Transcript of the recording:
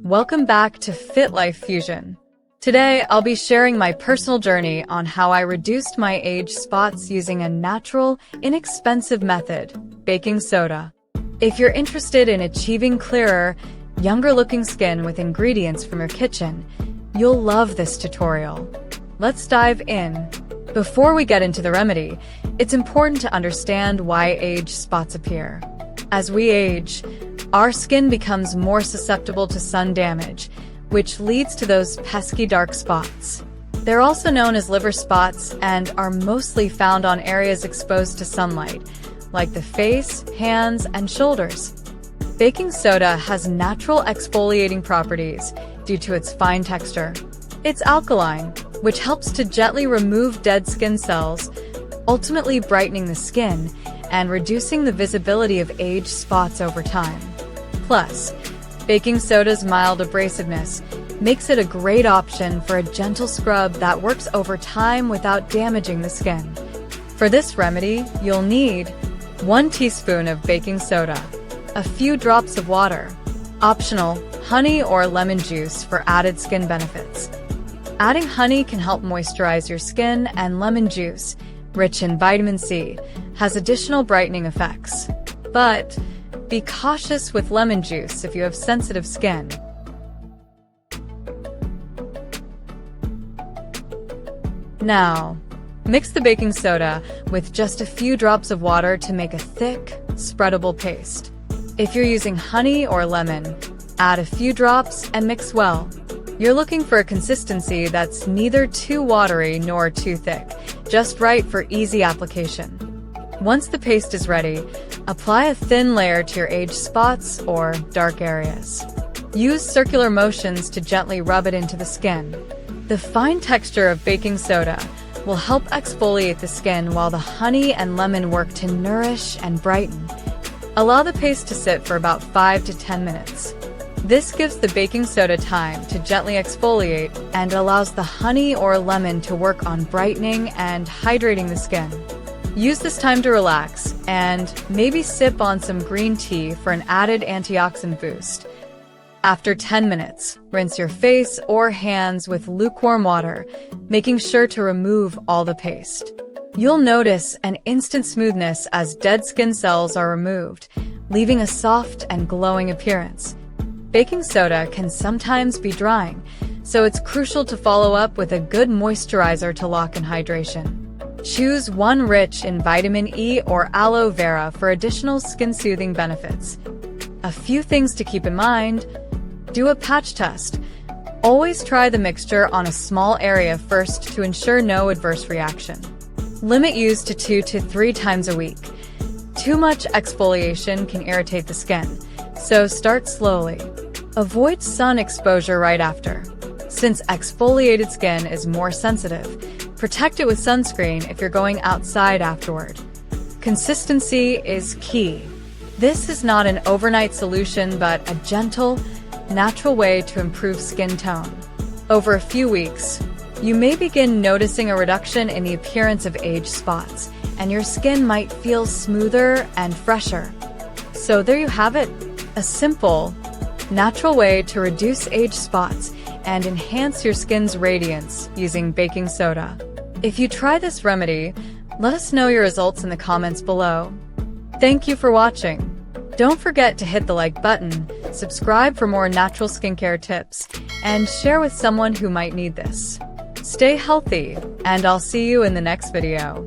Welcome back to FitLife Fusion. Today, I'll be sharing my personal journey on how I reduced my age spots using a natural, inexpensive method, baking soda. If you're interested in achieving clearer, younger-looking skin with ingredients from your kitchen, you'll love this tutorial. Let's dive in. Before we get into the remedy, it's important to understand why age spots appear. As we age, our skin becomes more susceptible to sun damage, which leads to those pesky dark spots. They're also known as liver spots and are mostly found on areas exposed to sunlight, like the face, hands, and shoulders. Baking soda has natural exfoliating properties due to its fine texture. It's alkaline, which helps to gently remove dead skin cells, ultimately brightening the skin and reducing the visibility of age spots over time. Plus, baking soda's mild abrasiveness makes it a great option for a gentle scrub that works over time without damaging the skin. For this remedy, you'll need 1 teaspoon of baking soda, a few drops of water, optional, honey or lemon juice for added skin benefits. Adding honey can help moisturize your skin, and lemon juice, rich in vitamin C, has additional brightening effects. But be cautious with lemon juice if you have sensitive skin. Now, mix the baking soda with just a few drops of water to make a thick, spreadable paste. If you're using honey or lemon, add a few drops and mix well. You're looking for a consistency that's neither too watery nor too thick, just right for easy application. Once the paste is ready, apply a thin layer to your age spots or dark areas. Use circular motions to gently rub it into the skin. The fine texture of baking soda will help exfoliate the skin while the honey and lemon work to nourish and brighten. Allow the paste to sit for about 5 to 10 minutes. This gives the baking soda time to gently exfoliate and allows the honey or lemon to work on brightening and hydrating the skin. Use this time to relax and maybe sip on some green tea for an added antioxidant boost. After 10 minutes, rinse your face or hands with lukewarm water, making sure to remove all the paste. You'll notice an instant smoothness as dead skin cells are removed, leaving a soft and glowing appearance. Baking soda can sometimes be drying, so it's crucial to follow up with a good moisturizer to lock in hydration. Choose one rich in vitamin E or aloe vera for additional skin-soothing benefits. A few things to keep in mind. Do a patch test. Always try the mixture on a small area first to ensure no adverse reaction. Limit use to 2 to 3 times a week. Too much exfoliation can irritate the skin, so start slowly. Avoid sun exposure right after. Since exfoliated skin is more sensitive, protect it with sunscreen if you're going outside afterward. Consistency is key. This is not an overnight solution, but a gentle, natural way to improve skin tone. Over a few weeks, you may begin noticing a reduction in the appearance of age spots, and your skin might feel smoother and fresher. So there you have it, a simple, natural way to reduce age spots and enhance your skin's radiance using baking soda. If you try this remedy, let us know your results in the comments below. Thank you for watching. Don't forget to hit the like button, subscribe for more natural skincare tips, and share with someone who might need this. Stay healthy, and I'll see you in the next video.